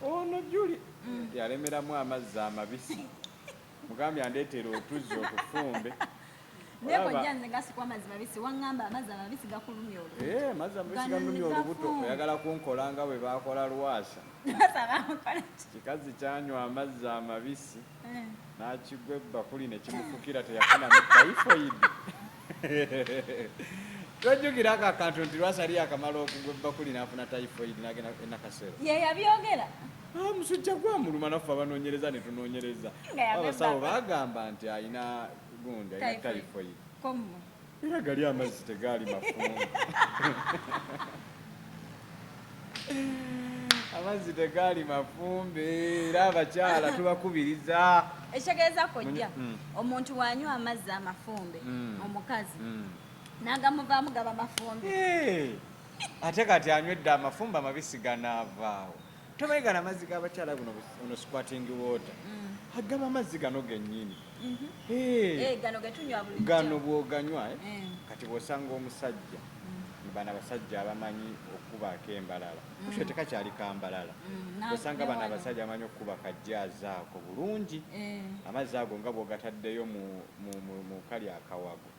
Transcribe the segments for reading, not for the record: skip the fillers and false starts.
ono Juli yalemeramu amazzi amabisi mugambye andeetera otuzzi otufumbe Neko janze gasikwa amazzi mabisi wangamba amazzi amabisi gakulumya olubuto. Amazzi amabisi galumya olubuto oyagala kunkola nga bwe bakola Lwasa. Kikazi kyanywa amazzi amabisi n'akigwa ebbakuli ne kimufukira teyafunamu typhoid. Tojjukira ako akantu nti Lwasa yali akamala okugwa ebbakuli n'afuna typhoid n'agenda e Nakasero. Ye yabyogera. Omusujja gwamuluma naffe abanoonyereza ne tunoonyereza. Abasawo baagamba nti alina gundi alina typhoid. Era gali amazzi tegaali mafumbe. Amazzi tegaali mafumbe era abakyala tubakubiriza. Ekitegeeza kojja omuntu wanywa amazzi amafumbe omukazi n'agamuvaamu gaba mafumbe. Ate kati anywedde amafumbe amabisi ganaavaawo. Tomanyi gano amazzi g'abakyala guno squatting water agaba amazzi gano gennyini. Gano getunywa bulijjo. Gano bw'oganywa kati bw'osanga omusajja bano abasajja abamanyi okubaako embalala kusho tekakyali kambalala osanga bano abasajja abamanyi okuba kajjaazi ako bulungi amazzi ago nga bw'ogataddeyo mu kali akawago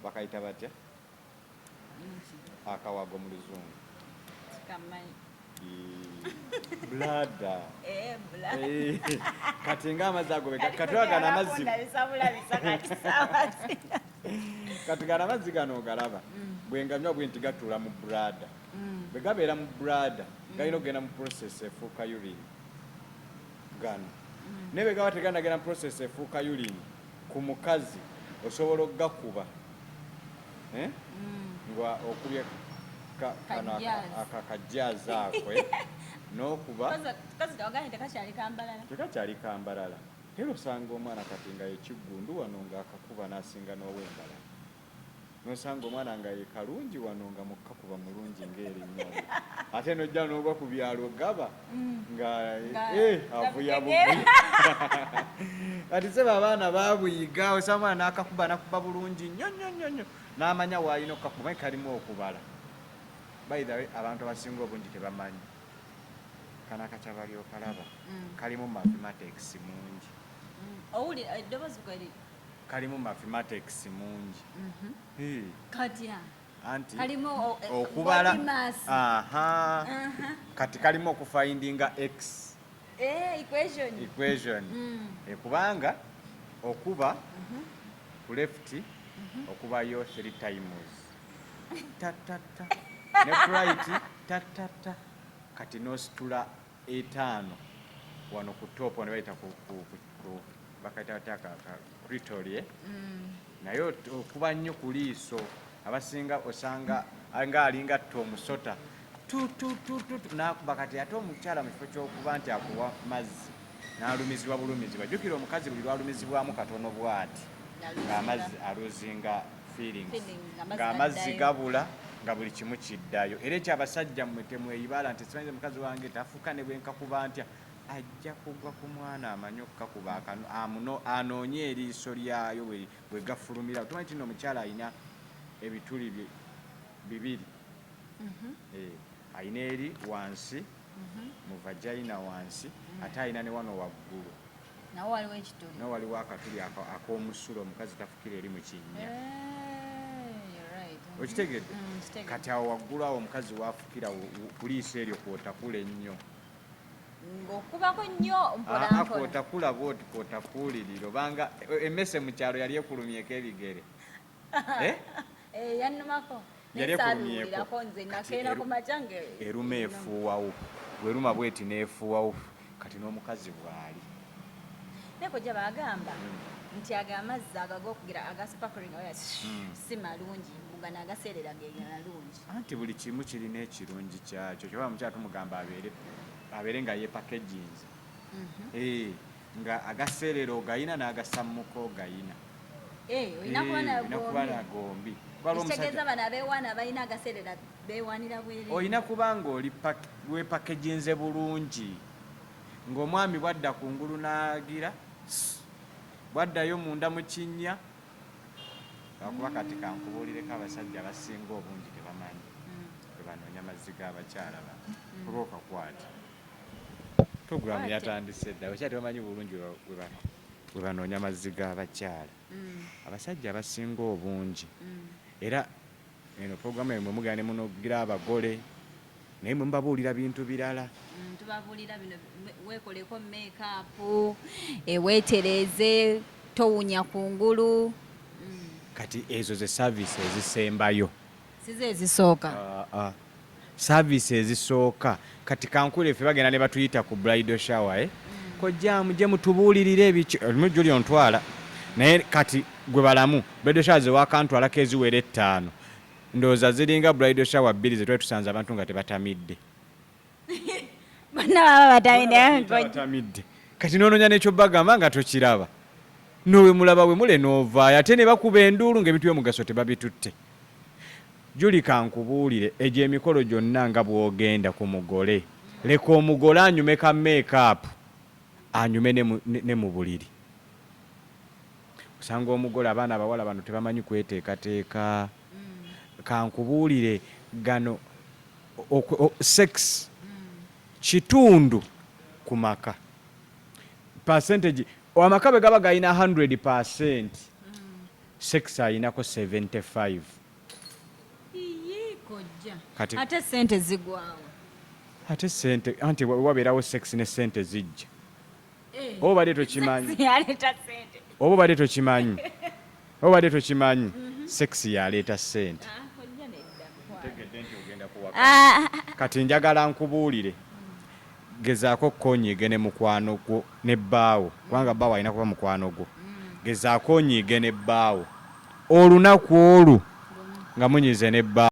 bakayita batya akawago mu luzungu blada kati nga amazzi ago katwagana amazzi kati gano amazzi gano ogalaba bwenganywa bwe nti gatuula mu brada bwe gabeera mu brada galina okugenda mu process efuuka urine gano naye bwe gaba tegandagenda mu process efuuka urine ku mukazi osobola okugakuba nga okubya kano akakajjaazi ako n'okuba tekakyali kambalala era osanga omwana kati nga yekiggundu wano ng'akakuba n'asinga n'ow'embalala nosanga omwana nga ye kalungi wano nga mukakuba mulungi ng'erinnyonyi ate nojja n'ogwa ku byalo gaba nga avuya buvuya kati seba abaana babuyiga osanga omwana n'akakuba nakuba bulungi nnyo nnyo nnyo nnyo n'amanya waalina okukakuba kalimu okubala by the way abantu abasinga obungi tebamanyi kana akakyabali okalaba kalimu mathematics mungi owuli eddoboozi kweri kalimu mathematics mungi katya anti kalimu okubala kati kalimu okufindinga x equation kubanga okuba ku left okubayo 3 times tatata ne right tatata kati nositula 5 wano ku top ne bayita ku bakayita bataka clitoris naye okuba nnyo ku liiso abasinga osanga nga alinga omusota nakuba kati ate omukyala mu kifo ky'okuba nti akuwa mazzi n'alumizibwa bulumizibwa jjukira omukazi buli lwalumizibwamu katono bw'ati ng'amazzi aluzinga feelings ng'amazzi gabula nga buli kimu kiddayo era ekyabasajja mmwe temweyibala nti simanyize mukazi wange tafuuka ne bwenkakuba ntya ajja kugwa ku mwana amanyi okukakuba anoonye eriiso lyayo bwe gafulumira tumanyi tino omukyala alina ebituli bibiri alina eri wansi mu vagina wansi ate alina ne wano waggulu nawo waliwo akatuli ak'omusulo omukazi tafukira eri mu kinnya okitegedde kati awo waggulu awo omukazi wafukira kuliiso eryo kwotakula ennyo ng'okubako nnyo mpola kwotakula bwoti kwotakuulirira obanga emmese mu kyalo yali ekulumyeko ebigere yannumako yali ekulumyeko nze nakeera ku macange eruma efuuwawo bweruma bweti neefuuwawo kati n'omukazi bw'ali neko gye bagamba nti amazzi agagokugira agasparkling si malungi mugana agaseerera gemalungi anti buli kimu kirina ekirungi kyakyo kyoba mukyala tumugamba abeere nga yepakeginze nga agaseerera ogayina n'agasammuka ogayina olina kuba nagombi kitegeeza bano abeewaana balina agaseerera beewaanira bwere olina kuba nga wepakeginze bulungi ng'omwami bwadda kungulu n'agira bwaddayo munda mu kinnya lwakuba kati kankubuulireko abasajja abasinga obungi tebamanyi tebanoonya mazzi g'abakyala bano oba okakwata Programu yatandise dda okyali bamanyi bulungi bwe banoonya amazzi g'abakyala abasajja abasinga obungi era eno programu emwe mugenda ne munogira abagole naye mwe mubabuulira bintu birala tubabuulira bino weekoleko make-up weetereze towunya kungulu kati ezo ze service ezisembayo sizo ezisooka service ezisooka kati kankule ffe bagenda ne batuyita ku bridal shower kojja mujje mutubuulirire ebyo juli ontwala naye kati gwe balamu bridal shower ze wakantwalako eziwera 5 ndowooza ziringa bridal shower 2 ze twali tusanze abantu nga tebatamidde bonna baba batamidde kati noononya n'ekyo bagamba nga tokiraba nowe mulaba we mule noovaayo ate ne bakuba enduulu ng'ebintu by'omugaso tebabitutte juli kankubuulire egyo emikolo gyonna nga bw'ogenda ku mugole leka omugole anyume ka make-up anyume ne mu buliri osanga omugole abaana abawala bano tebamanyi kweteekateeka kankubuulire gano sex kitundu ku maka percentage amaka bwe gaba galina 100% sex ayinako 75 ate sente zigwawo ate sente anti wabeerawo sex ne sente zijja oba badde tokimanyi sex yaleeta sente kati njagala nkubuulire gezaako konyiige ne mukwano gwo ne bbaawo kubanga bbaawo alina kuba mukwano gwo gezaako onyiige ne bbaawo olunaku olwo nga munyize ne bbaawo